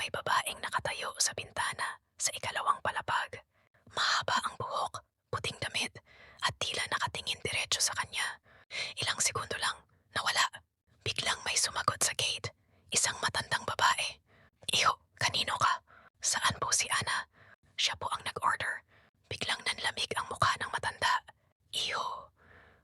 may babaeng nakatayo sa bintana sa ikalawang palapag. Mahaba ang buhok, puting damit, at tila nakatingin diretso sa kanya. Ilang segundo lang, nawala. Biglang may sumagot sa gate. Isang matandang babae. Iho, kanino ka? Saan po si Ana? Siya po ang nag-order. Biglang nanlamig ang mukha ng matanda. Iho,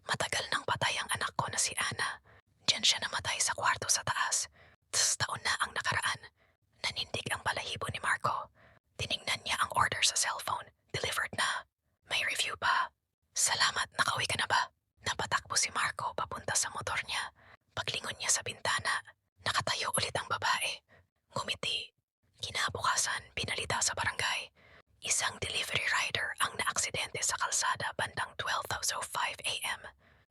matagal nang patay ang anak ko na si Ana. Diyan siya namatay sa kwarto sa taas. Taon na ang nakaraan. Nanindig ang balahibo ni Marco. Tiningnan niya ang order sa cellphone. Delivered na. May review pa. Salamat, nakauwi ka na ba? Napatakbo si Marco papunta sa motor niya. Paglingon niya sa bintana, nakatayo ulit ang babae. Ngumiti. Kinabukasan, pinalita sa barangay. Isang delivery rider ang naaksidente sa kalsada bandang 12:05 a.m.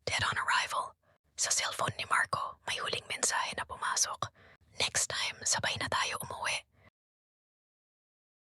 Dead on arrival. Sa cellphone ni Marco, may huling mensahe na pumasok. Next time, sabay na tayo umuwi.